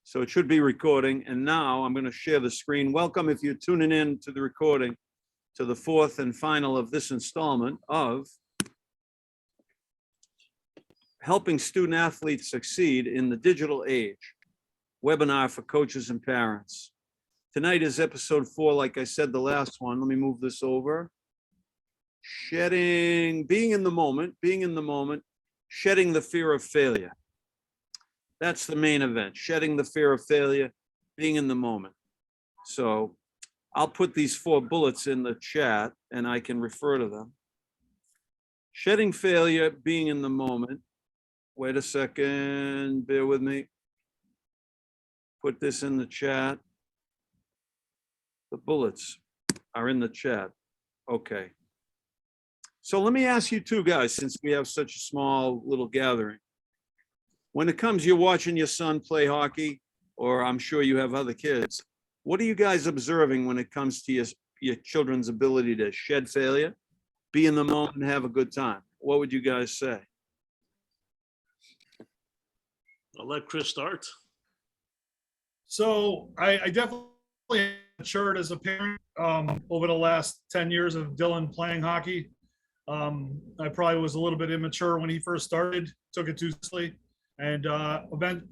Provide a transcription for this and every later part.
So it should be recording. And now I'm going to share the screen. Welcome, if you're tuning in to the recording, to the fourth and final of this installment of Helping Student Athletes Succeed in the Digital Age, webinar for coaches and parents. Tonight is episode 4, like I said, the last one. Let me move this over. Being in the moment, shedding the fear of failure. That's the main event, shedding the fear of failure, being in the moment. So I'll put these 4 bullets in the chat and I can refer to them. Shedding failure, being in the moment. Wait a second, bear with me. Put this in the chat. The bullets are in the chat. Okay. So let me ask you two guys, since we have such a small little gathering. When it comes, you're watching your son play hockey, or I'm sure you have other kids. What are you guys observing when it comes to your children's ability to shed failure, be in the moment, and have a good time? What would you guys say? I'll let Chris start. So I definitely matured as a parent over the last 10 years of Dylan playing hockey. I probably was a little bit immature when he first started, took it too seriously. And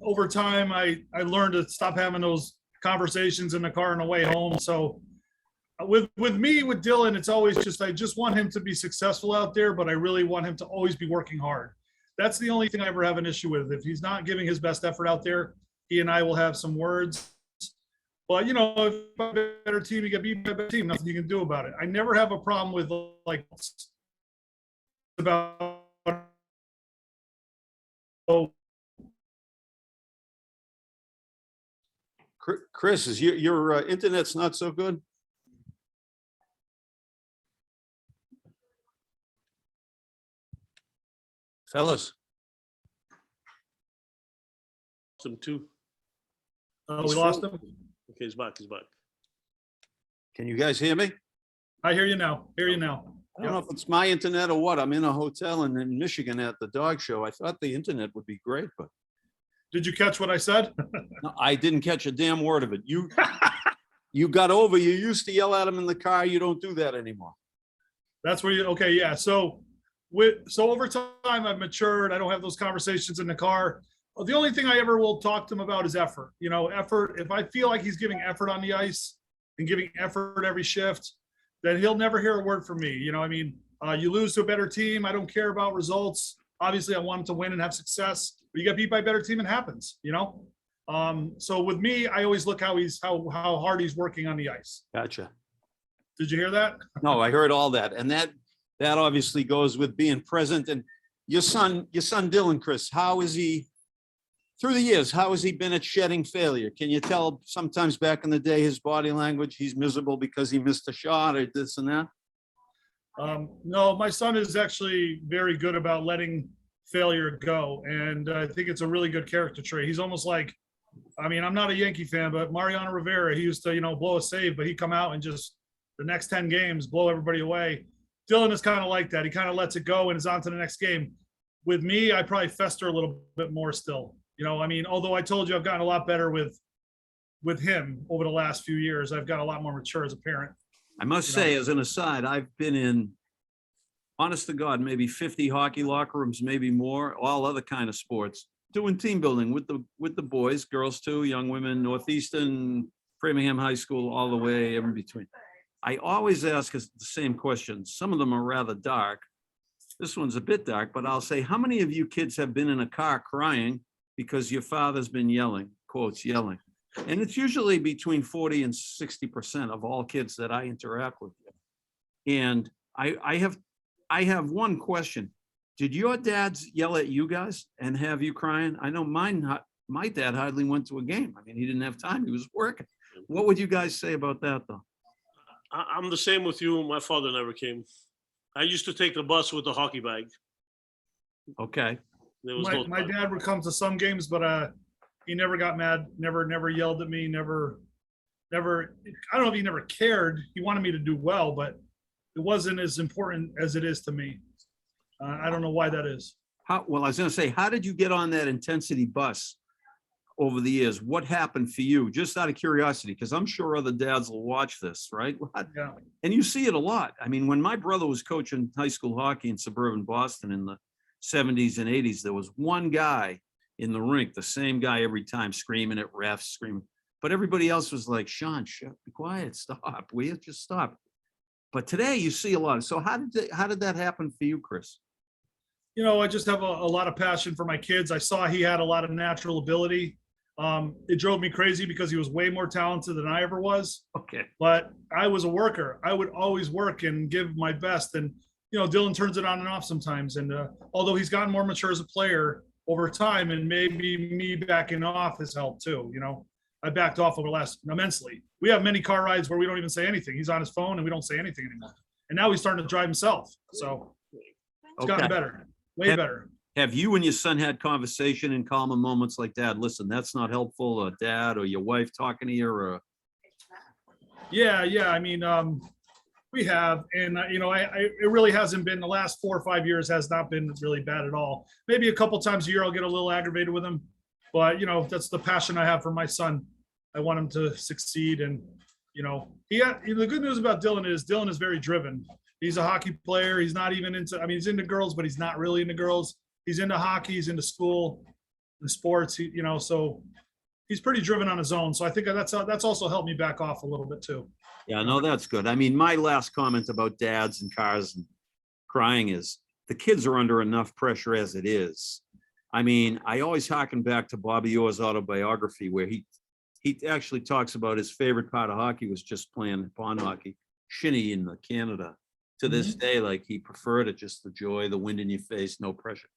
over time, I learned to stop having those conversations in the car on the way home. So with Dylan, it's always just, I just want him to be successful out there, but I really want him to always be working hard. That's the only thing I ever have an issue with. If he's not giving his best effort out there, he and I will have some words. But, you know, if you have a better team, you get beat by a better team, nothing you can do about it. I never have a problem with, like, about Chris, is your internet's not so good? Fellas. Some two. we lost him. Okay, he's back. Can you guys hear me? I hear you now. I don't know if it's my internet or what. I'm in a hotel in Michigan at the dog show. I thought the internet would be great, but Did you catch what I said? no, I didn't catch a damn word of it. You got over, you used to yell at him in the car. You don't do that anymore. That's where okay, yeah. So over time, I've matured. I don't have those conversations in the car. The only thing I ever will talk to him about is effort. You know, effort. If I feel like he's giving effort on the ice and giving effort every shift, then he'll never hear a word from me. You know, I mean, you lose to a better team, I don't care about results. Obviously, I want him to win and have success. But you get beat by a better team, it happens. You know. So with me, I always look how hard he's working on the ice. Gotcha. Did you hear that? No, I heard all that. And that obviously goes with being present. And your son Dylan, Chris, how is he, through the years, how has he been at shedding failure? Can you tell sometimes back in the day, his body language, he's miserable because he missed a shot or this and that? No, my son is actually very good about letting failure go. And I think it's a really good character trait. He's almost like, I mean, I'm not a Yankee fan, but Mariano Rivera, he used to, you know, blow a save, but he'd come out and just the next 10 games, blow everybody away. Dylan is kind of like that. He kind of lets it go and is on to the next game. With me, I probably fester a little bit more still. You know, I mean, although I told you I've gotten a lot better with him over the last few years, I've got a lot more mature as a parent. I must say, as an aside, I've been in, honest to God, maybe 50 hockey locker rooms, maybe more, all other kind of sports, doing team building with the boys, girls too, young women, Northeastern, Framingham High School, all the way in between. I always ask us the same questions. Some of them are rather dark. This one's a bit dark, but I'll say, how many of you kids have been in a car crying because your father's been yelling, quotes, yelling? And it's usually between 40 and 60% of all kids that I interact with. And I have one question. Did your dads yell at you guys and have you crying? I know my dad hardly went to a game. I mean, he didn't have time. He was working. What would you guys say about that, though? I'm the same with you. My father never came. I used to take the bus with the hockey bag. Okay. There was My dad would come to some games, but he never got mad, never yelled at me, never, I don't know if he never cared. He wanted me to do well, but it wasn't as important as it is to me. I don't know why that is. Well, I was going to say, how did you get on that intensity bus over the years, what happened for you? Just out of curiosity, because I'm sure other dads will watch this, right? Yeah. And you see it a lot. I mean, when my brother was coaching high school hockey in suburban Boston in the 70s and 80s, there was one guy in the rink, the same guy every time, screaming at refs, screaming. But everybody else was like, Sean, shut, be quiet, stop, will you just stop? But today you see a lot. So how did that happen for you, Chris? You know, I just have a lot of passion for my kids. I saw he had a lot of natural ability. It drove me crazy because he was way more talented than I ever was. Okay. But I was a worker. I would always work and give my best. And, you know, Dylan turns it on and off sometimes. And although he's gotten more mature as a player over time, and maybe me backing off has helped too, you know, I backed off over the last immensely. We have many car rides where we don't even say anything. He's on his phone and we don't say anything anymore. And now he's starting to drive himself. So it's gotten Okay. better, way better. Have you and your son had conversation in calmer moments like, Dad, listen, that's not helpful, or Dad or your wife talking to you, or? Yeah. I mean, we have, and you know, it really hasn't been, the last 4 or 5 years has not been really bad at all. Maybe a couple times a year I'll get a little aggravated with him, but you know, that's the passion I have for my son. I want him to succeed, and you know, the good news about Dylan is very driven. He's a hockey player. He's not even into, I mean, he's into girls, but he's not really into girls. He's into hockey. He's into school, the sports. You know, so he's pretty driven on his own. So I think that's also helped me back off a little bit too. Yeah, no, that's good. I mean, my last comment about dads and cars and crying is the kids are under enough pressure as it is. I mean, I always harken back to Bobby Orr's autobiography, where he actually talks about his favorite part of hockey was just playing pond hockey, shinny in Canada. To this day, like, he preferred it, just the joy, the wind in your face, no pressure.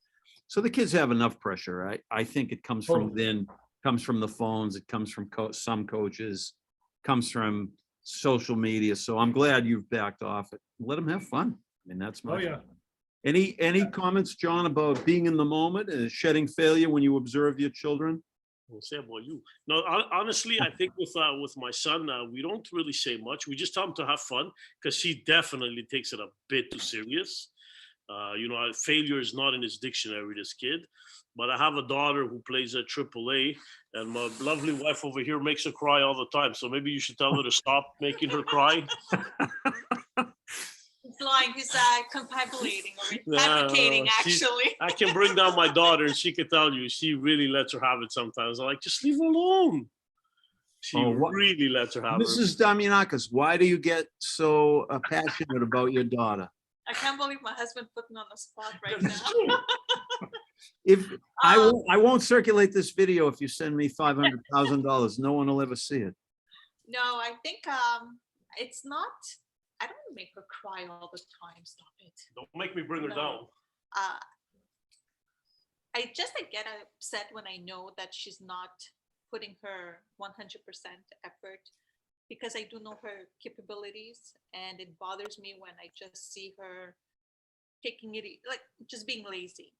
So the kids have enough pressure. I think it comes from then, comes from the phones, it comes from some coaches, comes from social media. So I'm glad you've backed off it. Let them have fun. I mean, that's my. Oh yeah. Any comments, John, about being in the moment and shedding failure when you observe your children? We'll say about you. No, honestly, I think with my son, we don't really say much. We just tell him to have fun, because he definitely takes it a bit too serious. You know, failure is not in his dictionary, this kid. But I have a daughter who plays at AAA, and my lovely wife over here makes her cry all the time. So maybe you should tell her to stop making her cry. He's lying. He's confabulating or advocating, actually. I can bring down my daughter, and she can tell you, she really lets her have it sometimes. I'm like, just leave her alone. She really lets her have it. Mrs. Damianakis, why do you get so passionate about your daughter? I can't believe my husband put me on the spot right That's now. true. If I won't circulate this video if you send me $500,000, no one will ever see it. No, I think it's not. I don't make her cry all the time. Stop it. Don't make me bring her No. down. I get upset when I know that she's not putting her 100% effort, because I do know her capabilities, and it bothers me when I just see her taking it, like just being lazy.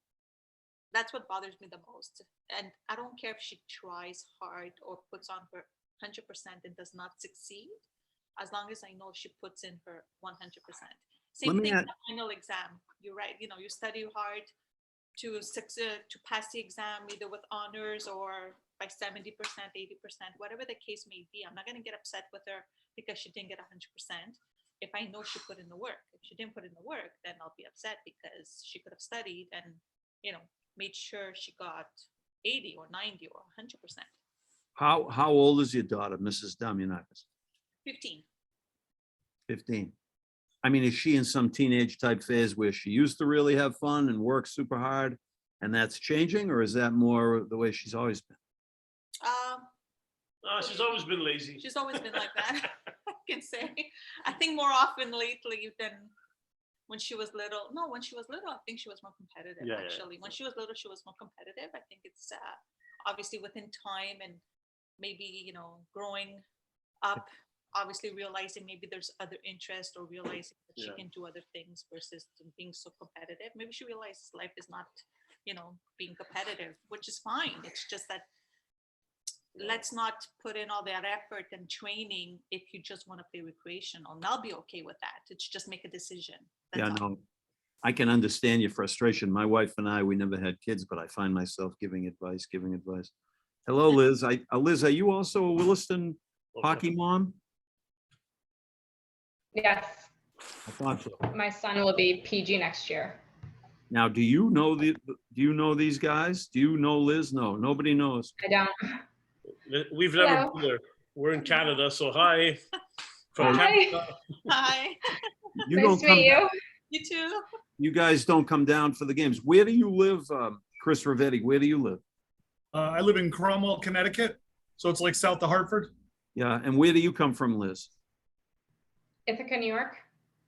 That's what bothers me the most. And I don't care if she tries hard or puts on her 100% and does not succeed, as long as I know she puts in her 100%. Same thing with the final exam. You're right. You know, you study hard to pass the exam, either with honors or by 70%, 80%, whatever the case may be. I'm not going to get upset with her because she didn't get 100%. If I know she put in the work. If she didn't put in the work, then I'll be upset, because she could have studied and, you know, made sure she got 80 or 90 or 100%. How old is your daughter, Mrs. Damianakis? 15. 15. I mean, is she in some teenage type phase where she used to really have fun and work super hard, and that's changing, or is that more the way she's always been? She's always been lazy. She's always been like that. I can say. I think more often lately than when she was little. No, when she was little, I think she was more competitive, actually. When she was little, she was more competitive. I think it's obviously within time and maybe, you know, growing up, obviously realizing maybe there's other interest, or realizing that she can do other things versus being so competitive. Maybe she realizes life is not, you know, being competitive, which is fine. It's just that let's not put in all that effort and training if you just want to play recreational. And I'll be okay with that. It's just make a decision. That's all. No, I can understand your frustration. My wife and I, we never had kids, but I find myself giving advice. Hello, Liz. Liz, are you also a Williston Okay. hockey mom? Yes, I thought so. my son will be PG next year. Now, do you know these guys? Do you know Liz? No, nobody knows. I don't. We've never Hello. been there. We're in Canada, so hi. From Hi. Canada. Hi, You Nice don't to come, meet you. you too. you guys don't come down for the games. Where do you live, Chris Ravetti? Where do you live? I live in Cromwell, Connecticut, so it's like south of Hartford. Yeah, and where do you come from, Liz? Ithaca, New York.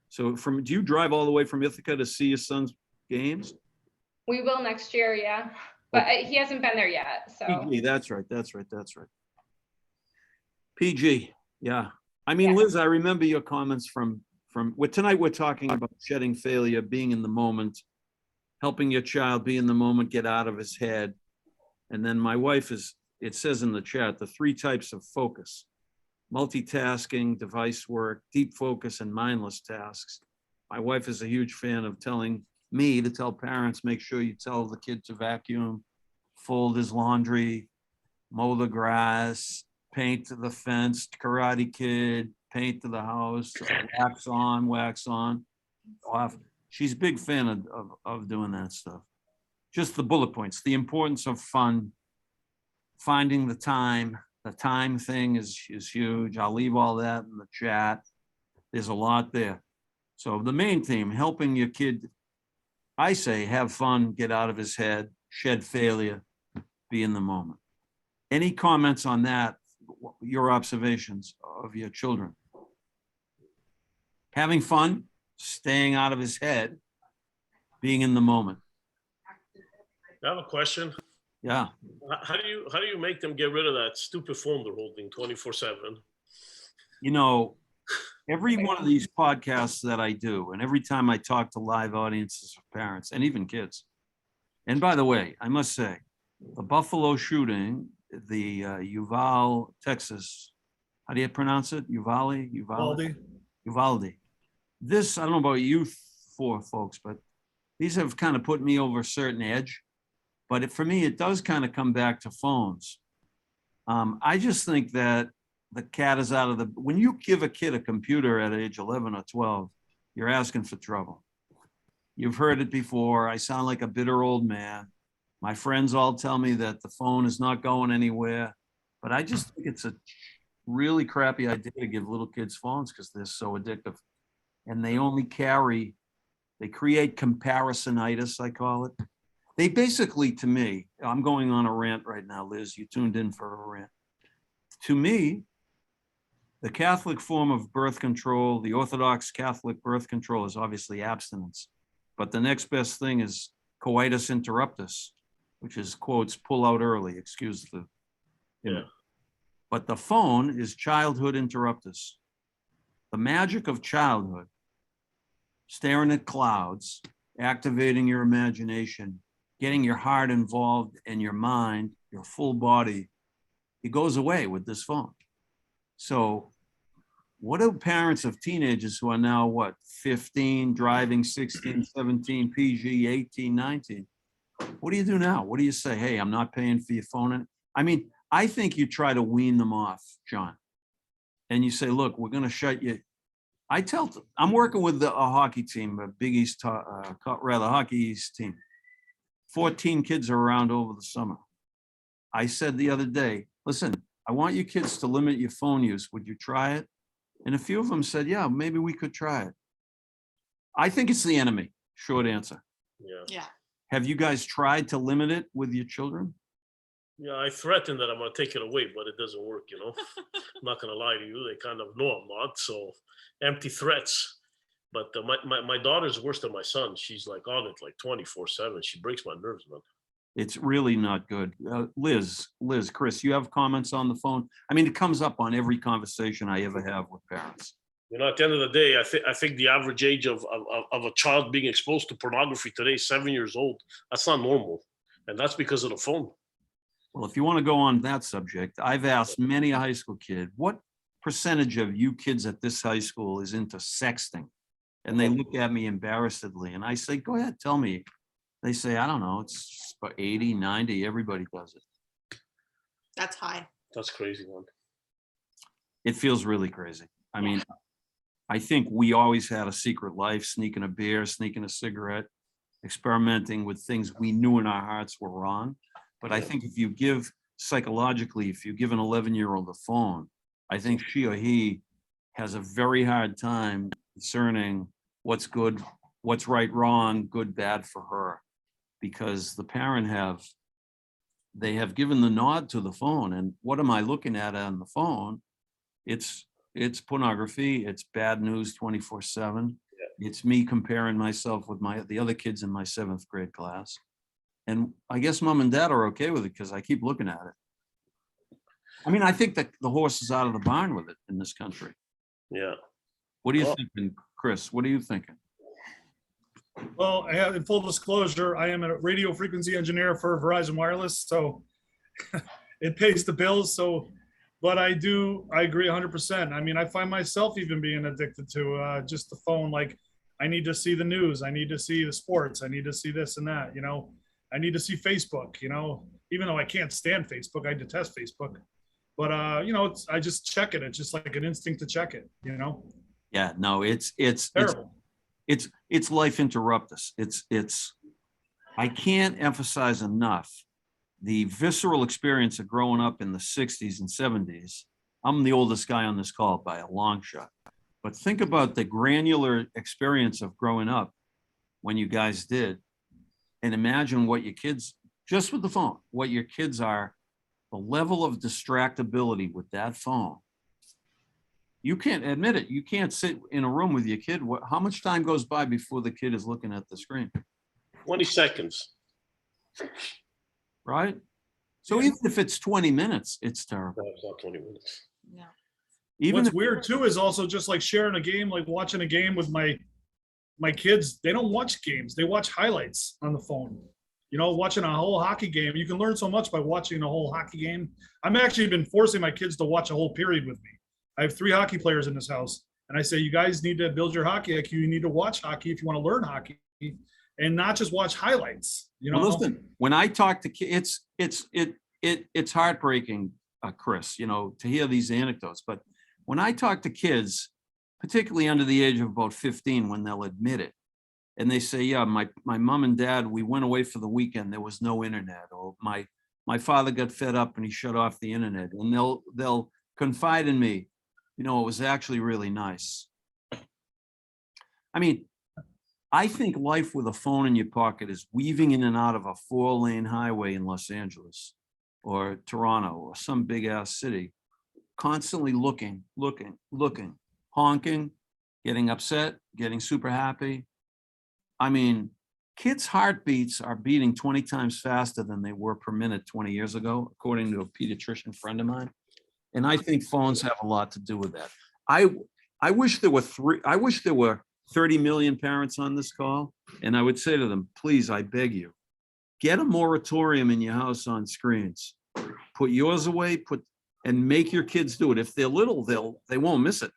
So do you drive all the way from Ithaca to see your son's games? We will next year, yeah. But he hasn't been there yet, so. PG, that's right. PG, yeah. I mean, Yeah. Liz, I remember your comments tonight we're talking about shedding failure, being in the moment, helping your child be in the moment, get out of his head. And then my wife it says in the chat, the 3 types of focus: multitasking, device work, deep focus, and mindless tasks. My wife is a huge fan of telling me to tell parents, make sure you tell the kid to vacuum, fold his laundry, mow the grass, paint the fence, Karate Kid, paint the house, wax on, wax on, off. She's a big fan of doing that stuff. Just the bullet points, the importance of fun, finding the time thing is huge. I'll leave all that in the chat. There's a lot there. So the main theme, helping your kid, I say, have fun, get out of his head, shed failure, be in the moment. Any comments on that, your observations of your children? Having fun, staying out of his head, being in the moment. I have a question. Yeah. How do you make them get rid of that stupid phone they're holding 24/7? You know, every one of these podcasts that I do, and every time I talk to live audiences of parents and even kids, and by the way, I must say, the Buffalo shooting, the Uvalde, Texas, how do you pronounce it? Uvalde? Uvalde. This, I don't know about you 4 folks, but these have kind of put me over a certain edge. But for me, it does kind of come back to phones. I just think that the cat is out of the, when you give a kid a computer at age 11 or 12, you're asking for trouble. You've heard it before. I sound like a bitter old man. My friends all tell me that the phone is not going anywhere, but I just think it's a really crappy idea to give little kids phones because they're so addictive. And they create comparisonitis, I call it. They basically, to me, I'm going on a rant right now, Liz, you tuned in for a rant. To me, the Catholic form of birth control, the Orthodox Catholic birth control is obviously abstinence. But the next best thing is coitus interruptus, which is quotes, pull out early, excuse the. Yeah. But the phone is childhood interruptus. The magic of childhood, staring at clouds, activating your imagination, getting your heart involved and your mind, your full body, it goes away with this phone. So what do parents of teenagers who are now, 15, driving 16, 17, PG, 18, 19, what do you do now? What do you say? Hey, I'm not paying for your phone. I mean, I think you try to wean them off, John. And you say, look, we're going to shut you. I'm working with a hockey team, a Big East, Hockey East team. 14 kids are around over the summer. I said the other day, listen, I want you kids to limit your phone use. Would you try it? And a few of them said, yeah, maybe we could try it. I think it's the enemy. Short answer. Yeah. Have you guys tried to limit it with your children? Yeah, I threatened that I'm gonna take it away, but it doesn't work, I'm not gonna lie to you. They kind of know I'm not, so empty threats. But my daughter's worse than my son. She's like on it like 24/7. She breaks my nerves, man. It's really not good. Liz, Chris, you have comments on the phone? I mean, it comes up on every conversation I ever have with parents. At the end of the day, I think the average age of a child being exposed to pornography today is 7 years old. That's not normal. And that's because of the phone. Well, if you want to go on that subject, I've asked many a high school kid, what percentage of you kids at this high school is into sexting? And they look at me embarrassedly and I say, go ahead, tell me. They say, I don't know, it's about 80, 90, everybody does it. That's high. That's crazy, man. It feels really crazy. I mean, I think we always had a secret life, sneaking a beer, sneaking a cigarette, experimenting with things we knew in our hearts were wrong. But I think if you give psychologically, if you give an 11-year-old a phone, I think she or he has a very hard time discerning what's good, what's right, wrong, good, bad for her. Because the parent they have given the nod to the phone. And what am I looking at on the phone? It's pornography. It's bad news 24/7. It's me comparing myself with the other kids in my 7th grade class. And I guess mom and dad are okay with it because I keep looking at it. I mean, I think that the horse is out of the barn with it in this country. Yeah. What are you Well- thinking, Chris? What are you thinking? Well, I have, in full disclosure, I am a radio frequency engineer for Verizon Wireless, so it pays the bills. So, but I agree 100%. I mean, I find myself even being addicted to just the phone. Like, I need to see the news. I need to see the sports. I need to see this and that, you know. I need to see Facebook, you know, even though I can't stand Facebook, I detest Facebook. But, you know, I just check it. It's just like an instinct to check it, you know. Yeah, no, it's Terrible. it's life interruptus. I can't emphasize enough the visceral experience of growing up in the 60s and 70s. I'm the oldest guy on this call by a long shot. But think about the granular experience of growing up when you guys did. And imagine what your kids, just with the phone, what your kids are, the level of distractibility with that phone. You can't admit it. You can't sit in a room with your kid. How much time goes by before the kid is looking at the screen? 20 seconds. Right? So even if it's 20 minutes, it's terrible. No, it's not 20 minutes. No. Even What's if, weird too is also just like sharing a game, like watching a game with my kids. They don't watch games. They watch highlights on the phone. You know, watching a whole hockey game. You can learn so much by watching a whole hockey game. I'm actually been forcing my kids to watch a whole period with me. I have 3 hockey players in this house. And I say, you guys need to build your hockey IQ. You need to watch hockey if you want to learn hockey and not just watch highlights. You know, well, listen, when I talk to kids, it's heartbreaking, Chris, you know, to hear these anecdotes. But when I talk to kids, particularly under the age of about 15, when they'll admit it, and they say, yeah, my mom and dad, we went away for the weekend. There was no internet, or my father got fed up and he shut off the internet, and they'll confide in me. You know, it was actually really nice. I mean, I think life with a phone in your pocket is weaving in and out of a 4-lane highway in Los Angeles or Toronto or some big ass city, constantly looking, honking, getting upset, getting super happy. I mean, kids' heartbeats are beating 20 times faster than they were per minute 20 years ago, according to a pediatrician friend of mine. And I think phones have a lot to do with that. I wish there were 30 million parents on this call, and I would say to them, please, I beg you, get a moratorium in your house on screens. Put yours away, and make your kids do it. If they're little, they won't miss it.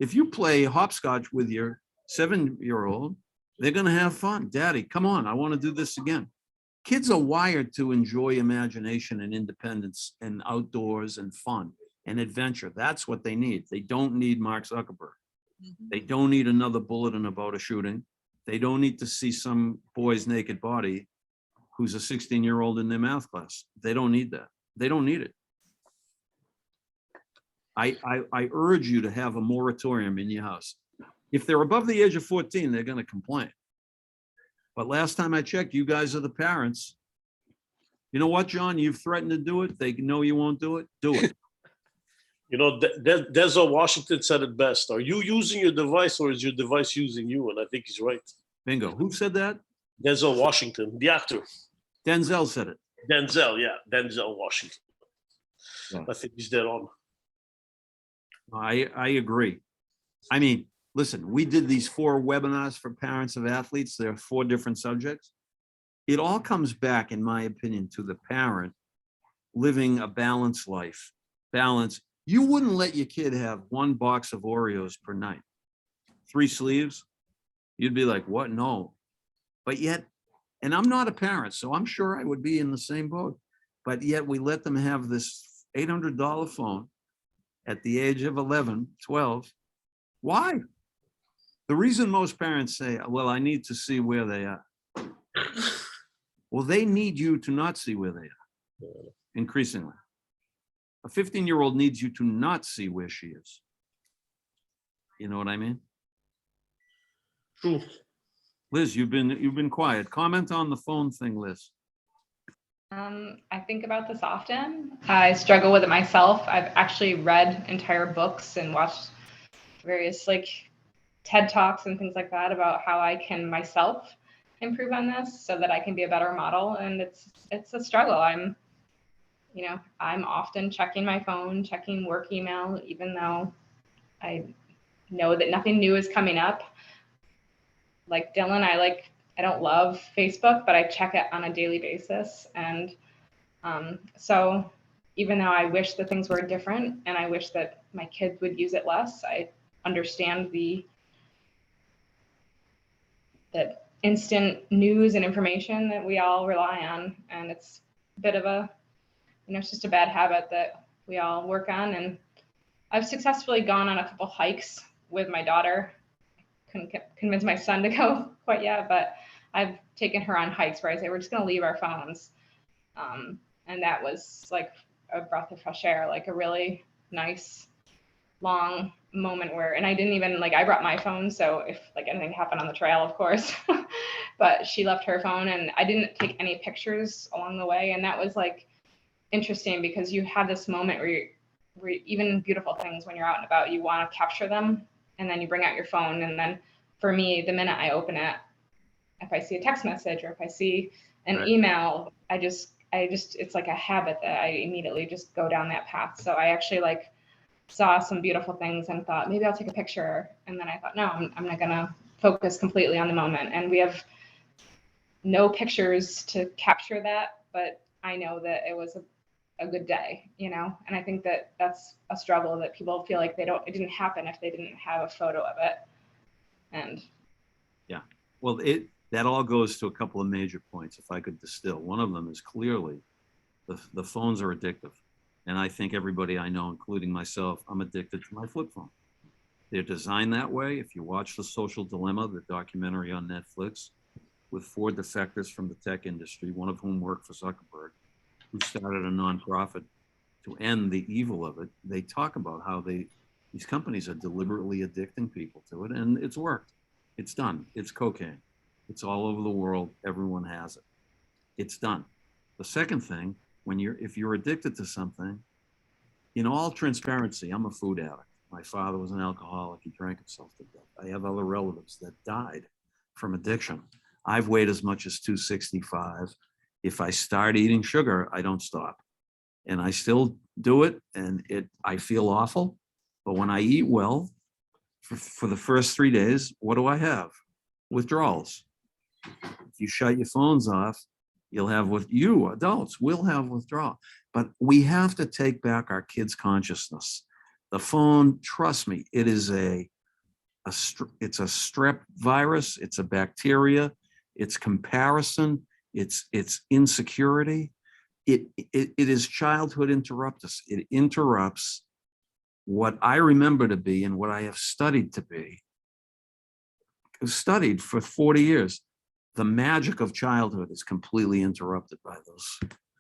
If you play hopscotch with your 7-year-old, they're gonna have fun. Daddy, come on, I want to do this again. Kids are wired to enjoy imagination and independence and outdoors and fun and adventure. That's what they need. They don't need Mark Zuckerberg. They don't need another bulletin about a shooting. They don't need to see some boy's naked body who's a 16-year-old in their math class. They don't need that. They don't need it. I urge you to have a moratorium in your house. If they're above the age of 14, they're going to complain. But last time I checked, you guys are the parents. You know what, John? You've threatened to do it. They know you won't do it. Do it. You know, Denzel Washington said it best. Are you using your device or is your device using you? And I think he's right. Bingo. Who said that? Denzel Washington, the actor. Denzel said it. Denzel Washington. Yeah. I think he's dead on. I agree. I mean, listen, we did these 4 webinars for parents of athletes. There are 4 different subjects. It all comes back, in my opinion, to the parent living a balanced life. Balance. You wouldn't let your kid have 1 box of Oreos per night, 3 sleeves. You'd be like, what? No. But yet, and I'm not a parent, so I'm sure I would be in the same boat. But yet we let them have this $800 phone at the age of 11, 12. Why? The reason most parents say, well, I need to see where they are. Well, they need you to not see where they are, increasingly. A 15-year-old needs you to not see where she is. You know what I mean? True. Liz, you've been quiet. Comment on the phone thing, Liz. I think about this often. I struggle with it myself. I've actually read entire books and watched various like TED Talks and things like that about how I can myself improve on this so that I can be a better model. And it's a struggle. I'm often checking my phone, checking work email, even though I know that nothing new is coming up. Like Dylan, I don't love Facebook, but I check it on a daily basis. And so even though I wish that things were different and I wish that my kids would use it less, I understand that instant news and information that we all rely on. And it's a bit of it's just a bad habit that we all work on. And I've successfully gone on a couple hikes with my daughter. Couldn't convince my son to go quite yet, but I've taken her on hikes where I say, we're just going to leave our phones. And that was like a breath of fresh air, like a really nice, long moment and I didn't even I brought my phone. So if anything happened on the trail, of course, but she left her phone and I didn't take any pictures along the way. And that was interesting because you have this moment where even beautiful things when you're out and about, you want to capture them. And then you bring out your phone. And then for me, the minute I open it, if I see a text message or if I see an email, I just, it's like a habit that I immediately just go down that path. So I actually saw some beautiful things and thought, maybe I'll take a picture. And then I thought, no, I'm not going to focus completely on the moment. And we have no pictures to capture that, but I know that it was a good day, and I think that that's a struggle that people feel like it didn't happen if they didn't have a photo of it. And yeah, well, that all goes to a couple of major points. If I could distill, one of them is clearly the phones are addictive. And I think everybody I know, including myself, I'm addicted to my flip phone. They're designed that way. If you watch The Social Dilemma, the documentary on Netflix, with 4 defectors from the tech industry, one of whom worked for Zuckerberg, who started a nonprofit to end the evil of it. They talk about how these companies are deliberately addicting people to it, and it's worked. It's done. It's cocaine. It's all over the world. Everyone has it. It's done. The second thing, if you're addicted to something, in all transparency, I'm a food addict. My father was an alcoholic. He drank himself to death. I have other relatives that died from addiction. I've weighed as much as 265. If I start eating sugar, I don't stop. And I still do it, and I feel awful. But when I eat well, for the first 3 days, what do I have? Withdrawals. If you shut your phones off, you'll have you adults will have withdrawal. But we have to take back our kids' consciousness. The phone, trust me, it is it's a strep virus. It's a bacteria. It's comparison. It's insecurity. It is childhood interruptus. It interrupts what I remember to be and what I have studied to be. Studied for 40 years. The magic of childhood is completely interrupted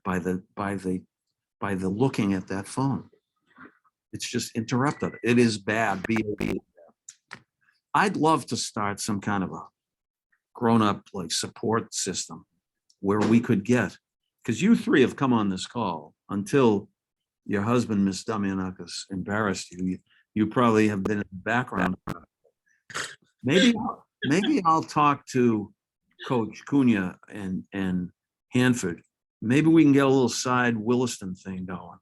by the looking at that phone. It's just interrupted. It is bad. I'd love to start some kind of a grown-up support system where we could get, because you 3 have come on this call until your husband, Ms. Damianakis, embarrassed you. You probably have been in the background. Maybe I'll talk to Coach Cunha and Hanford. Maybe we can get a little side Williston thing going.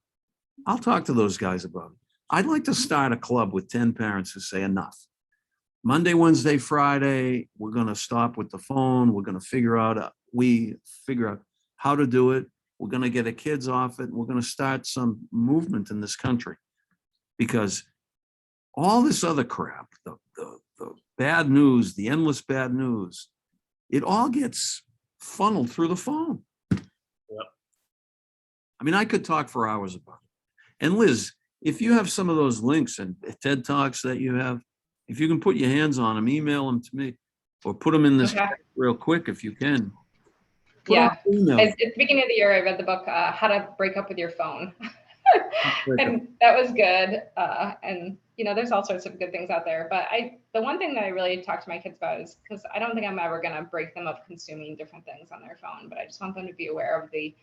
I'll talk to those guys about it. I'd like to start a club with 10 parents who say enough. Monday, Wednesday, Friday, we're going to stop with the phone. We're going to figure out how to do it. We're going to get the kids off it. We're going to start some movement in this country, because all this other crap, the bad news, the endless bad news, it all gets funneled through the phone. Yep. I mean, I could talk for hours about it. And Liz, if you have some of those links and TED Talks that you have, if you can put your hands on them, email them to me or put them in this Okay. real quick if you can. Put Yeah. on email. At the beginning of the year, I read the book, How to Break Up with Your Phone. And that was good. And there's all sorts of good things out there. But the one thing that I really talk to my kids about is, because I don't think I'm ever going to break them of consuming different things on their phone, but I just want them to be aware of the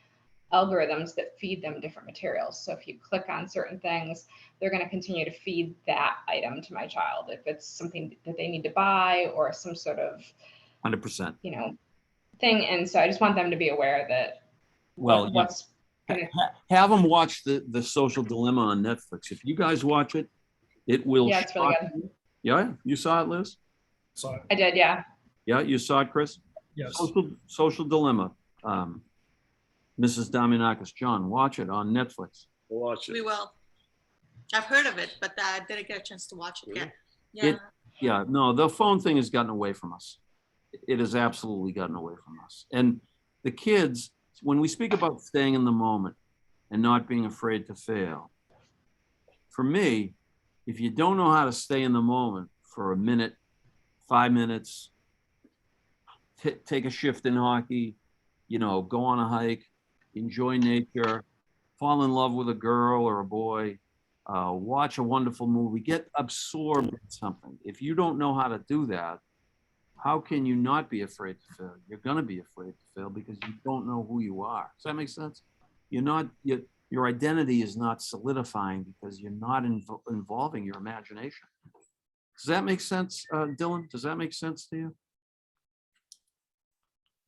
algorithms that feed them different materials. So if you click on certain things, they're going to continue to feed that item to my child. If it's something that they need to buy or some sort of 100%. thing. And so I just want them to be aware that Well, what's have them watch the Social Dilemma on Netflix. If you guys watch it, it will. Yeah, it's really shock good. you. Yeah, you saw it, Liz? So, I did, yeah. Yeah, you saw it, Chris? yes. Social Dilemma. Mrs. Dominakis, John, watch it on Netflix. Watch We it. will. I've heard of it, but I didn't get a chance to watch it yet. It- Yeah. Yeah, no, the phone thing has gotten away from us. It has absolutely gotten away from us. And the kids, when we speak about staying in the moment and not being afraid to fail, for me, if you don't know how to stay in the moment for a minute, 5 minutes, take a shift in hockey, go on a hike, enjoy nature, fall in love with a girl or a boy, watch a wonderful movie, get absorbed in something. If you don't know how to do that, how can you not be afraid to fail? You're going to be afraid to fail because you don't know who you are. Does that make sense? Your identity is not solidifying because you're not involving your imagination. Does that make sense, Dylan? Does that make sense to you?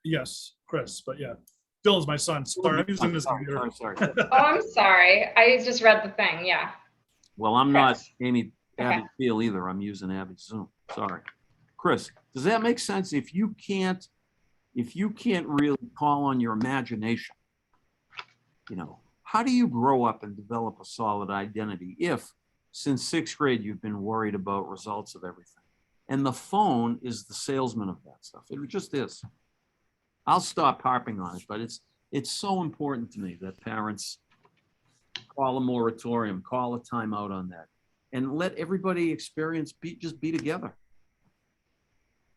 Yes, Chris, but yeah. Dylan's my son. Sorry, I'm using this computer. Sorry. Oh, I'm sorry. I just read the thing. Yeah. Well, I'm not Chris. Abby Okay. Field either. I'm using Abby's Zoom. Sorry. Chris, does that make sense? If you can't really call on your imagination, how do you grow up and develop a solid identity if since 6th grade you've been worried about results of everything? And the phone is the salesman of that stuff. It just is. I'll stop harping on it, but it's so important to me that parents call a moratorium, call a timeout on that, and let everybody just be together.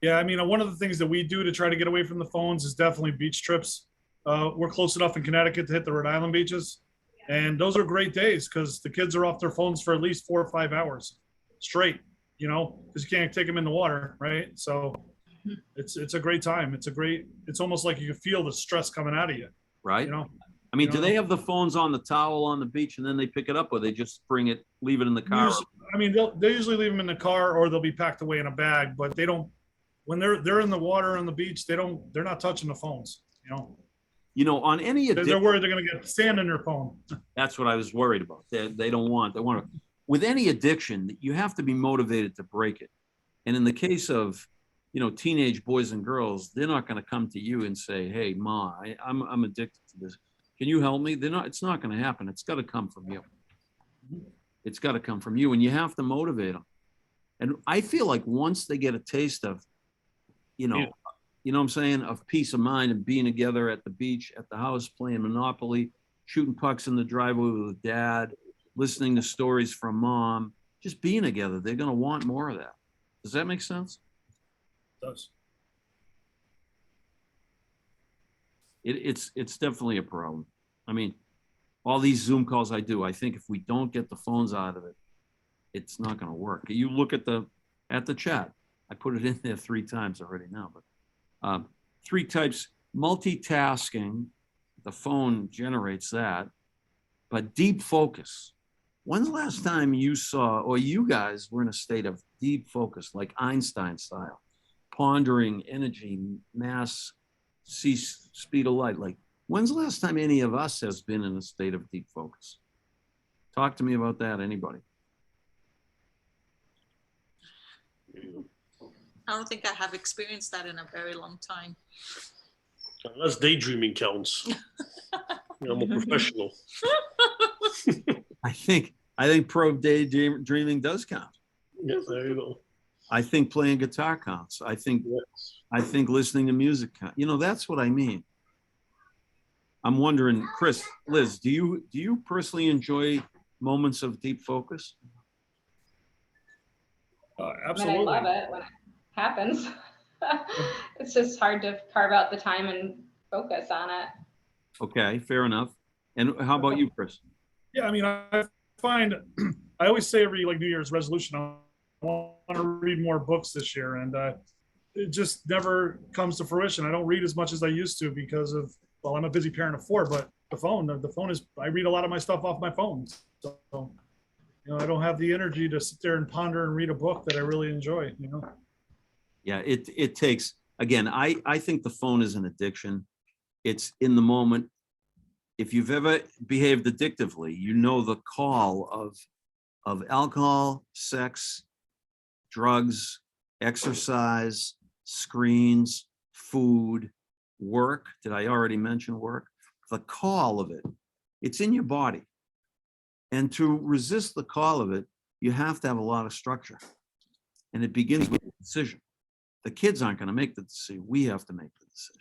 Yeah, I mean, one of the things that we do to try to get away from the phones is definitely beach trips. We're close enough in Connecticut to hit the Rhode Island beaches. And those are great days because the kids are off their phones for at least 4 or 5 hours straight, because you can't take them in the water, right? So it's a great time. It's almost like you can feel the stress coming out of you, Right? you know? I mean, You do know? they have the phones on the towel on the beach and then they pick it up, or they just leave it in the car? I mean, they'll usually leave them in the car or they'll be packed away in a bag, but they don't, when they're in the water on the beach, they're not touching the phones, On any They're addiction, worried they're going to get sand in their phone. that's what I was worried about. They want to. With any addiction, you have to be motivated to break it. And in the case of, teenage boys and girls, they're not going to come to you and say, "Hey, Ma, I'm addicted to this. Can you help me?" It's not going to happen. It's got to come from you. It's got to come from you, and you have to motivate them. And I feel like once they get a taste of, what I'm saying, of peace of mind and being together at the beach, at the house, playing Monopoly, shooting pucks in the driveway with dad, listening to stories from mom, just being together, they're going to want more of that. Does that make sense? It does. It's definitely a problem. I mean, all these Zoom calls I do, I think if we don't get the phones out of it, it's not going to work. You look at the chat. I put it in there 3 times already now, but 3 types: multitasking, the phone generates that, but deep focus. When's the last time you saw, or you guys were in a state of deep focus, like Einstein style, pondering energy, mass, speed of light? Like, when's the last time any of us has been in a state of deep focus? Talk to me about that, anybody. I don't think I have experienced that in a very long time. Unless daydreaming counts. I'm a professional. I think pro daydreaming does count. Yes, there you go. I think playing guitar counts. I think listening to music counts. That's what I mean. I'm wondering, Chris, Liz, do you personally enjoy moments of deep focus? I mean, I Absolutely. love it when it happens. It's just hard to carve out the time and focus on it. Okay, fair enough. And how about you, Chris? Yeah, I mean, I find, I always say every like New Year's resolution, I want to read more books this year, and it just never comes to fruition. I don't read as much as I used to because of, well, I'm a busy parent of 4, but the phone is, I read a lot of my stuff off my phone. So, you know, I don't have the energy to sit there and ponder and read a book that I really enjoy, you know? Yeah, it takes, again, I think the phone is an addiction. It's in the moment. If you've ever behaved addictively, you know the call of alcohol, sex, drugs, exercise, screens, food, work. Did I already mention work? The call of it, it's in your body. And to resist the call of it, you have to have a lot of structure. And it begins with a decision. The kids aren't going to make the decision. We have to make the decision.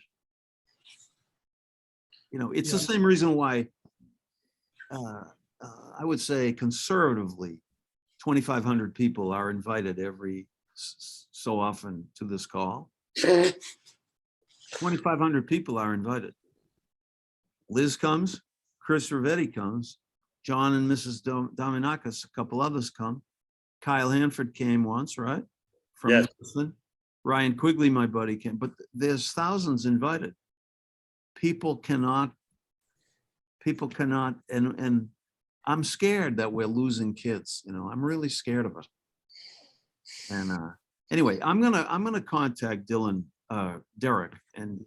You know, it's the Yeah. same reason why I would say conservatively, 2,500 people are invited every so often to this call. 2,500 people are invited. Liz comes, Chris Rivetti comes, John and Mrs. Dominakis, a couple others come. Kyle Hanford came once, right? From Yes. Boston. Ryan Quigley, my buddy, came, but there's thousands invited. People cannot, and I'm scared that we're losing kids, you know, I'm really scared of it. And anyway, I'm gonna contact Dylan, Derek and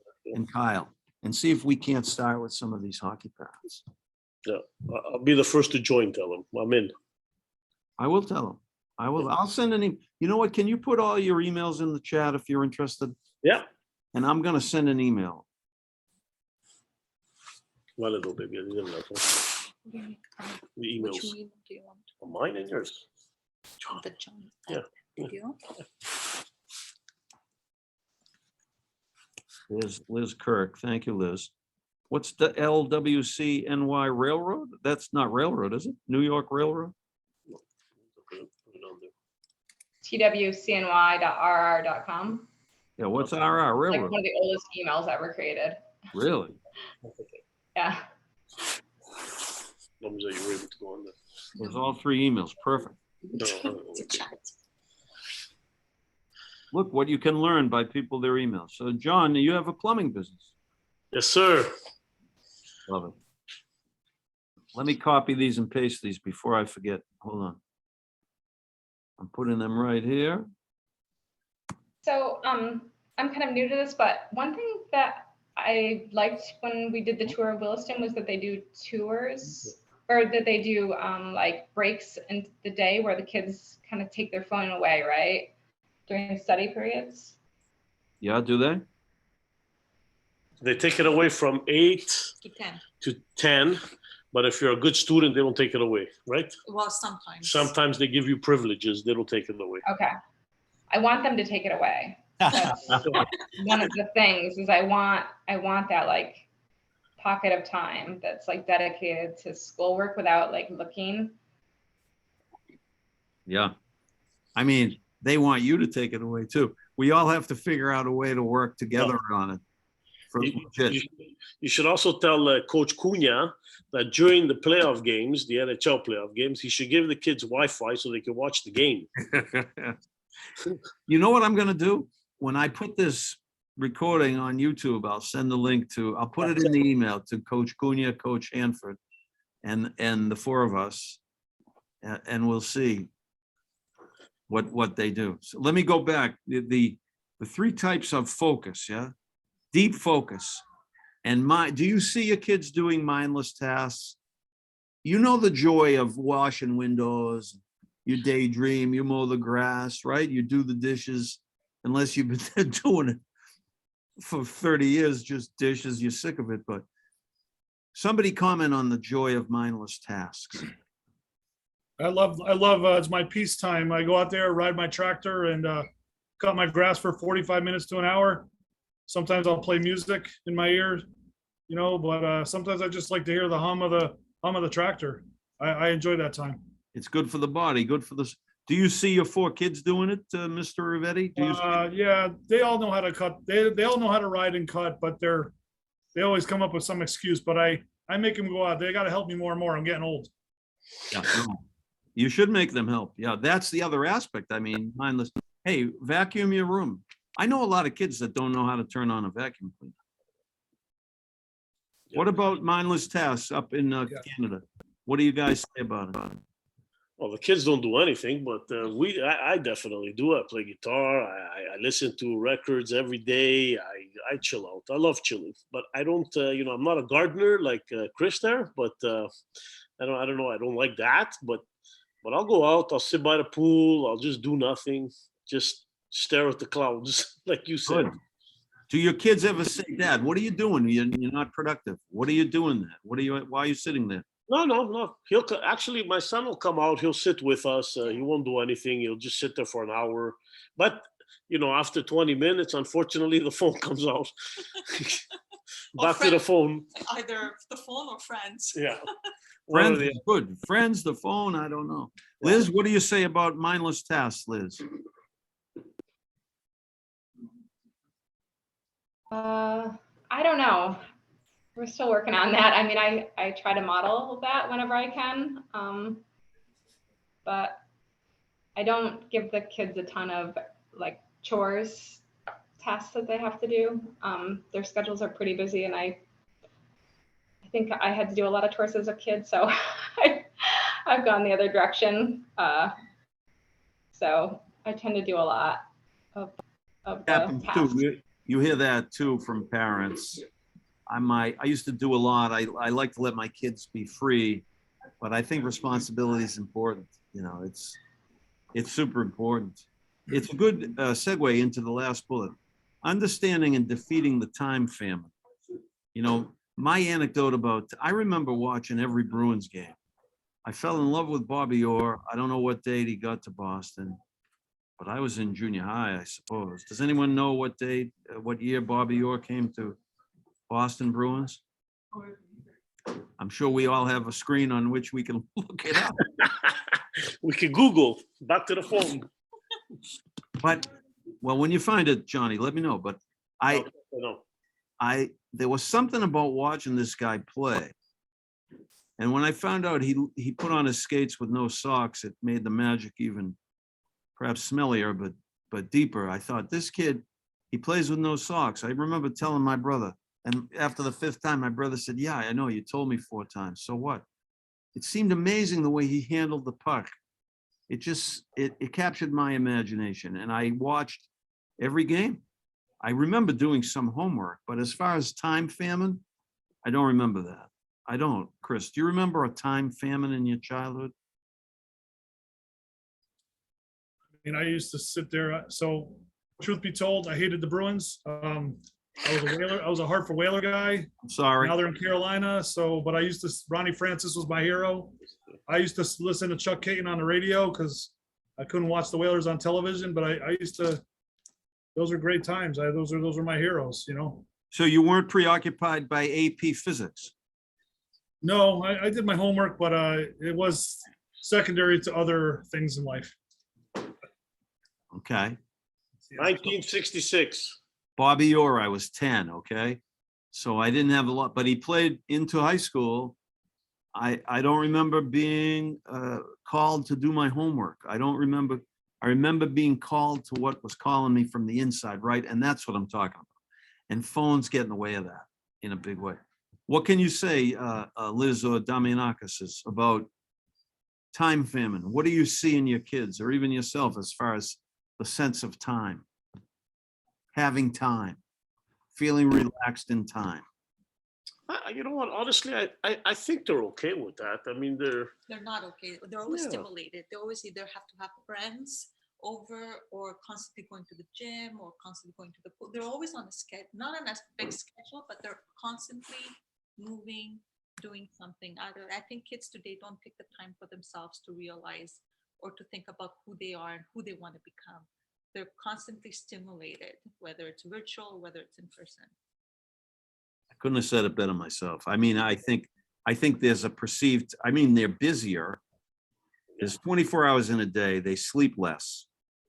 Kyle and see if we can't start with some of these hockey parents. Yeah, I'll be the first to join. Tell them I'm in. I will tell them. I'll send you know what, can you put all your emails in the chat if you're interested? Yeah, And I'm gonna send an email. one little baby. I didn't know. The Which emails, one do you want? mine and yours. The John. Yeah, yeah. Video? Liz Kirk, thank you, Liz. What's the LWCNY Railroad? That's not railroad, is it? New York Railroad? Put it on there. twcny.rr.com. Yeah, what's RR Like Railroad? one of the oldest emails ever created. Really? Yeah. As long as you were able to go on there. There's all 3 emails, perfect. No, It's a chat. Look what you can learn by people, their emails. So John, you have a plumbing business. yes, sir. Love it. Let me copy these and paste these before I forget. Hold on. I'm putting them right here. So I'm kind of new to this, but one thing that I liked when we did the tour of Williston was that they do tours, or that they do like breaks in the day where the kids kind of take their phone away, right? During study periods. Yeah, do they? They take it away from 8 You can. to 10, but if you're a good student, they don't take it away, right? Well, sometimes. Sometimes they give you privileges. They don't take it away. Okay. I want them to take it away. That's one of the things is I want that like pocket of time that's like dedicated to schoolwork without like looking. Yeah. I mean, they want you to take it away too. We all have to figure out a way to work together on it. For legit. You should also tell Coach Cunha that during the playoff games, the NHL playoff games, he should give the kids Wi-Fi so they can watch the game. You know what I'm gonna do? When I put this recording on YouTube, I'll send the link I'll put it in the email to Coach Cunha, Coach Hanford, and the 4 of us, and we'll see what they do. So let me go back. The 3 types of focus, yeah? Deep focus. And do you see your kids doing mindless tasks? You know the joy of washing windows, you daydream, you mow the grass, right? You do the dishes, unless you've been doing it for 30 years, just dishes, you're sick of it. But somebody comment on the joy of mindless tasks. I love it's my peace time. I go out there, ride my tractor, and cut my grass for 45 minutes to an hour. Sometimes I'll play music in my ear, you know, but sometimes I just like to hear the hum of the tractor. I enjoy that time. It's good for the body, good for the, do you see your 4 kids doing it, Mr. Rivetti? Do you? Yeah, they all know how to cut. They all know how to ride and cut, but they always come up with some excuse. But I make them go out. They got to help me more and more. I'm getting old. Yeah, no. You should make them help. Yeah, that's the other aspect. I mean, mindless, hey, vacuum your room. I know a lot of kids that don't know how to turn on a vacuum cleaner. What about mindless tasks up in Yeah. Canada? What do you guys say about it? Well, the kids don't do anything, but I definitely do. I play guitar. I listen to records every day. I chill out. I love chilling, but I don't. I'm not a gardener like Chris there, but I don't know. I don't like that, but I'll go out. I'll sit by the pool. I'll just do nothing. Just stare at the clouds, like you said. Good. Do your kids ever say, Dad, what are you doing? You're not productive. What are you doing there? Why are you sitting there? No. Actually, my son will come out. He'll sit with us. He won't do anything. He'll just sit there for an hour. But after 20 minutes, unfortunately, the phone comes out. Back to the phone. Either the phone or friends. Yeah. One or Friends the is good. Friends, the phone, I don't know. Liz, what do you say about mindless tasks, Liz? I don't know. We're still working on that. I mean, I try to model that whenever I can, but I don't give the kids a ton of like chores tasks that they have to do. Their schedules are pretty busy, and I think I had to do a lot of chores as a kid, so I've gone the other direction. So I tend to do a lot of the Happens tasks. too. You hear that too from parents. I used to do a lot. I like to let my kids be free, but I think responsibility is important. It's super important. It's a good segue into the last bullet. Understanding and defeating the time famine. My anecdote I remember watching every Bruins game. I fell in love with Bobby Orr. I don't know what date he got to Boston, but I was in junior high, I suppose. Does anyone know what year Bobby Orr came to Boston Bruins? I'm sure we all have a screen on which we can look it up. We can Google. Back to the phone. But, well, when you find it, Johnny, let me know. But No. there was something about watching this guy play. And when I found out he put on his skates with no socks, it made the magic even perhaps smellier, but deeper. I thought, this kid, he plays with no socks. I remember telling my brother, and after the 5th time, my brother said, yeah, I know, you told me 4 times. So what? It seemed amazing the way he handled the puck. It captured my imagination, and I watched every game. I remember doing some homework, but as far as time famine, I don't remember that. I don't. Chris, do you remember a time famine in your childhood? I used to sit there. So, truth be told, I hated the Bruins. I was a Whaler. I was a Hartford Whaler guy. I'm sorry. Now they're in Carolina. But I used to. Ronnie Francis was my hero. I used to listen to Chuck Caton on the radio because I couldn't watch the Whalers on television. But I used to. Those are great times. Those are my heroes. So you weren't preoccupied by AP physics? No, I did my homework, but it was secondary to other things in life. Okay. 1966. Bobby Orr, I was 10, okay? So I didn't have a lot, but he played into high school. I don't remember being called to do my homework. I remember being called to what was calling me from the inside, right? And that's what I'm talking about. And phones get in the way of that in a big way. What can you say, Liz or Damianakis, about time famine? What do you see in your kids or even yourself as far as the sense of time? Having time, feeling relaxed in time. You know what? Honestly, I think they're okay with that. I mean, They're not okay. They're always Yeah. stimulated. They always either have to have friends over or constantly going to the gym or constantly going to the pool. They're always on a schedule, not on a fixed schedule, but they're constantly moving, doing something. I think kids today don't take the time for themselves to realize or to think about who they are and who they want to become. They're constantly stimulated, whether it's virtual or whether it's in person. I couldn't have said it better myself. I mean, I think I think there's a perceived, I mean, they're busier. There's 24 hours in a day. They sleep less.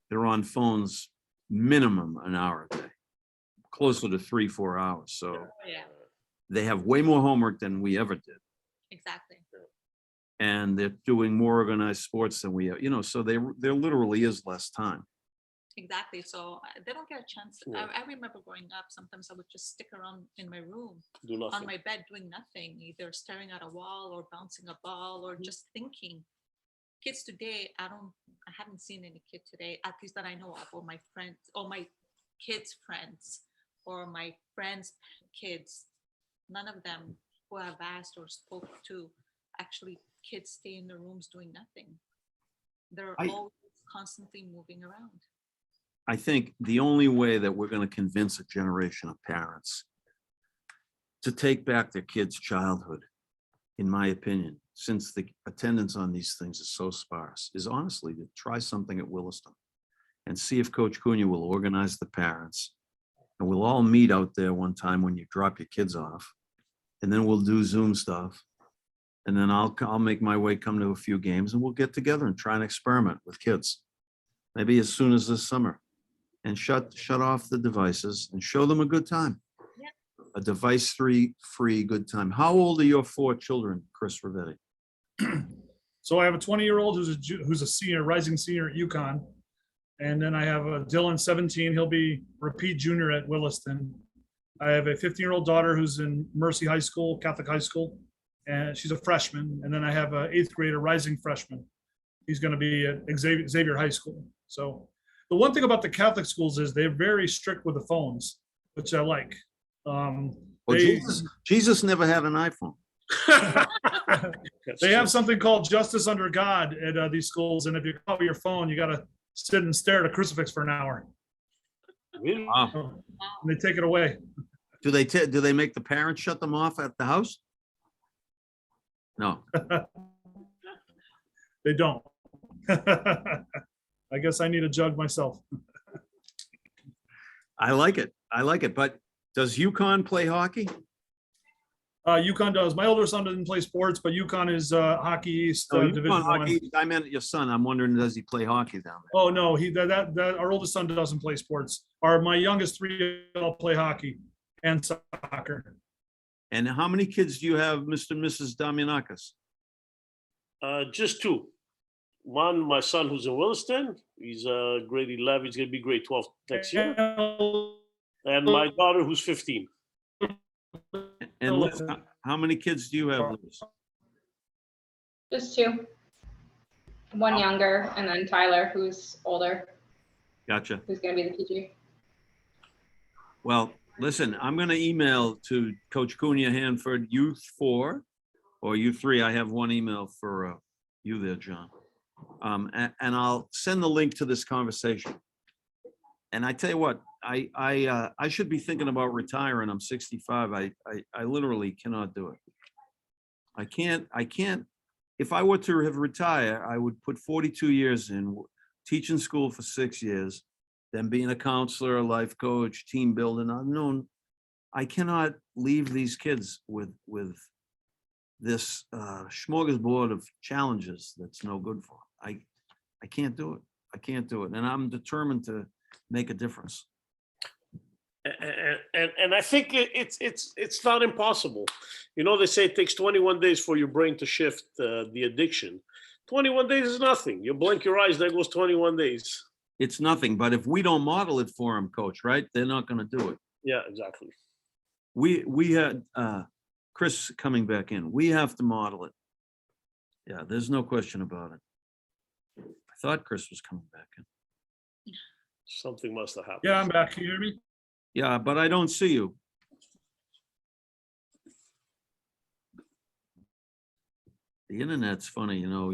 They're on phones minimum an hour a day, closer to 3-4 hours. So Yeah, they have way more homework than we ever did. exactly. And they're doing more organized sports than we, so there literally is less time. Exactly. So they don't get a chance. Yeah. I remember growing up, sometimes I would just stick around in my room Do on nothing. my bed doing nothing, either staring at a wall or bouncing a ball or just thinking. Kids today, I haven't seen any kid today, at least that I know of, or my friends, or my kids' friends, or my friends' kids. None of them who have asked or spoke to actually kids stay in their rooms doing nothing. They're I- always constantly moving around. I think the only way that we're going to convince a generation of parents to take back their kids' childhood, in my opinion, since the attendance on these things is so sparse, is honestly to try something at Williston and see if Coach Cunha will organize the parents. And we'll all meet out there one time when you drop your kids off. And then we'll do Zoom stuff. And then I'll make my way, come to a few games, and we'll get together and try and experiment with kids. Maybe as soon as this summer. And shut off the devices and show them a good time. Yeah. A device-free good time. How old are your 4 children, Chris Rivetti? So I have a 20-year-old who's a senior, rising senior at UConn. And then I have a Dylan, 17. He'll be repeat junior at Williston. I have a 15-year-old daughter who's in Mercy High School, Catholic high school, and she's a freshman. And then I have a 8th grader, rising freshman. He's going to be at Xavier High School. So the one thing about the Catholic schools is they're very strict with the phones, which I like. Well, They- Jesus never had an iPhone. That's They have true. something called justice under God at these schools, and if you call your phone, you got to sit and stare at a crucifix for an hour, Really? Wow. and they take it away. Do they make the parents shut them off at the house? No. They don't. I guess I need a jug myself. I like it. But does UConn play hockey? UConn does. My older son doesn't play sports, but UConn is Hockey East No, Division UConn One. hockey. I meant your son. I'm wondering, does he play hockey down there? Oh no, our oldest son doesn't play sports. My youngest 3 all play hockey and soccer. And how many kids do you have, Mr. and Mrs. Damianakis? Just 2. One, my son who's in Williston. He's grade 11. He's going to be grade 12 next year. And my daughter who's 15. And Liz, how many kids do you have, Liz? Just 2. One younger, and then Tyler, who's older, Gotcha. who's going to be the PG. Well, listen, I'm going to email to Coach Cunha Hanford, Youth 4 or Youth 3. I have one email for you there, John. And I'll send the link to this conversation. And I tell you what, I should be thinking about retiring. I'm 65. I literally cannot do it. I can't. If I were to have retired, I would put 42 years in teaching school for 6 years, then being a counselor, a life coach, team building. I cannot leave these kids with this smorgasbord of challenges that's no good for them. I can't do it. I can't do it. And I'm determined to make a difference. And I think it's not impossible. You know, they say it takes 21 days for your brain to shift the addiction. 21 days is nothing. You blink your eyes, there goes 21 days. It's nothing, but if we don't model it for them, Coach, right? They're not going to do it. Yeah, exactly. We had Chris coming back in. We have to model it. Yeah, there's no question about it. I thought Chris was coming back in. Something must have happened. Yeah, I'm back. Can you hear me? Yeah, but I don't see you. The internet's funny, you know,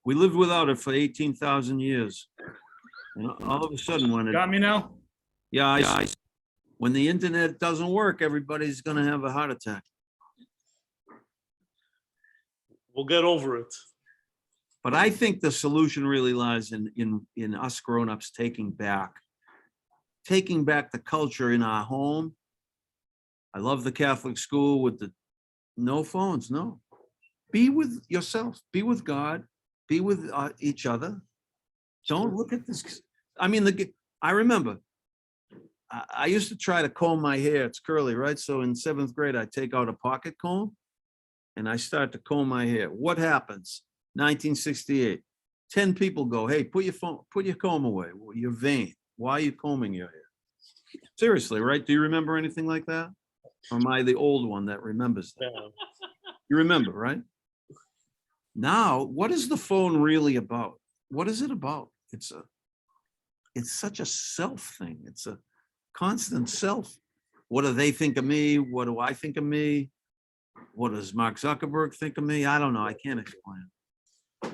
we lived without it for 18,000 years. And all of a sudden when Got me now? when the internet doesn't work, everybody's gonna have a heart attack. We'll get over it. But I think the solution really lies in us grown-ups taking back the culture in our home. I love the Catholic school with the no phones, no. Be with yourself, be with God, be with each other. Don't look at this. I mean, I remember I used to try to comb my hair. It's curly, right? So in 7th grade, I take out a pocket comb and I start to comb my hair. What happens? 1968. 10 people go, hey, put your comb away. Well, you're vain. Why are you combing your hair? Seriously, right? Do you remember anything like that? Or am I the old one that remembers that? Yeah. You remember, right? Now, what is the phone really about? What is it about? It's such a self thing. It's a constant self. What do they think of me? What do I think of me? What does Mark Zuckerberg think of me? I don't know. I can't explain. The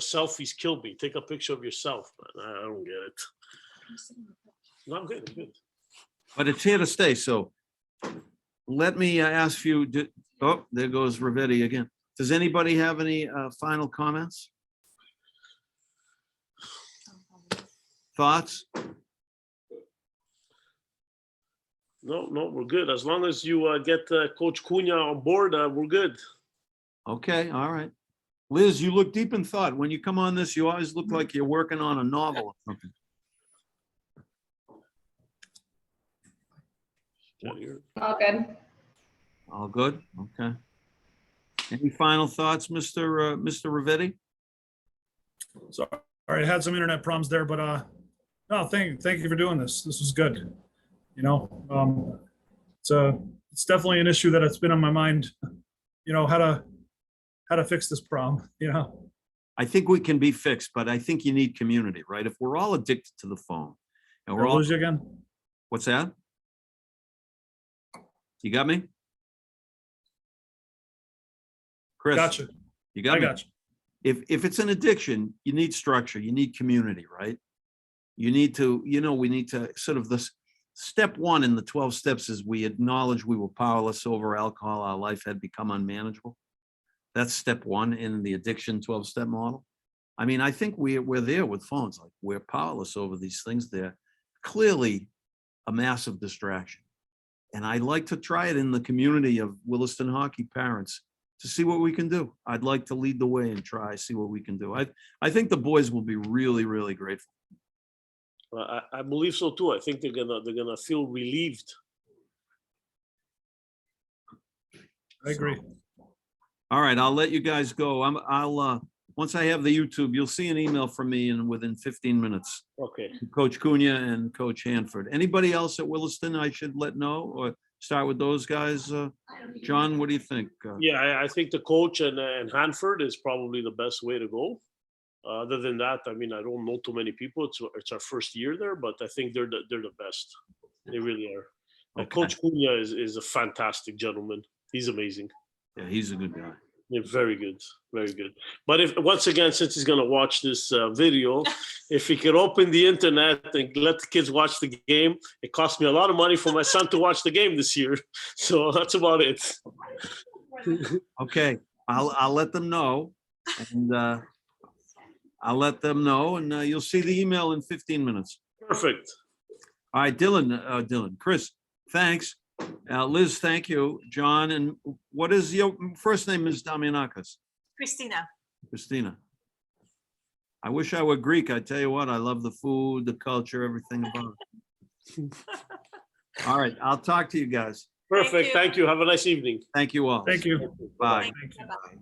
selfies kill me. Take a picture of yourself, man. I don't get it. No, I'm good. I'm good. But it's here to stay. So let me ask you, oh, there goes Ravetti again. Does anybody have any final comments? Thoughts? No, we're good. As long as you get Coach Cunha on board, we're good. Okay, all right. Liz, you look deep in thought. When you come on this, you always look like you're working on a novel or something. All good. All good? Okay. Any final thoughts, Mr. Ravetti? Sorry, I had some internet problems there, but no, thank you for doing this. This was good. You know, it's definitely an issue that it's been on my mind. You know, how to fix this problem. You know, I think we can be fixed, but I think you need community, right? If we're all addicted to the phone and we're I'll all, lose you again. what's that? You got me? Chris, Gotcha. you got I me? got you. If it's an addiction, you need structure, you need community, right? You need to, we need to sort of this step one in the 12 steps is we acknowledge we were powerless over alcohol. Our life had become unmanageable. That's step one in the addiction 12-step model. I mean, I think we're there with phones, like we're powerless over these things. They're clearly a massive distraction. And I'd like to try it in the community of Williston hockey parents to see what we can do. I'd like to lead the way and try, see what we can do. I think the boys will be really, really grateful. I believe so too. I think they're gonna feel relieved. I agree. All right, I'll let you guys go. Once I have the YouTube, you'll see an email from me within 15 minutes. Okay. Coach Cunha and Coach Hanford. Anybody else at Williston I should let know or start with those guys? John, what do you think? Yeah, I think the coach and Hanford is probably the best way to go. Other than that, I mean, I don't know too many people. It's our first year there, but I think they're the best. They really are. Okay. Coach Cunha is a fantastic gentleman. He's amazing. Yeah, he's a good guy. Yeah, very good, very good. But if once again, since he's gonna watch this video, if he could open the internet and let the kids watch the game, it cost me a lot of money for my son to watch the game this year. So that's about it. Okay, I'll let them know, and I'll let them know, and you'll see the email in 15 minutes. Perfect. All right, Dylan, Chris, thanks. Liz, thank you. John, and what is your first name? Ms. Damianakis? Christina. I wish I were Greek. I tell you what, I love the food, the culture, everything about it. All right, I'll talk to you guys. Perfect. you. Thank you. Have a nice evening. Thank you all. Thank you. Bye. Thank you. Bye.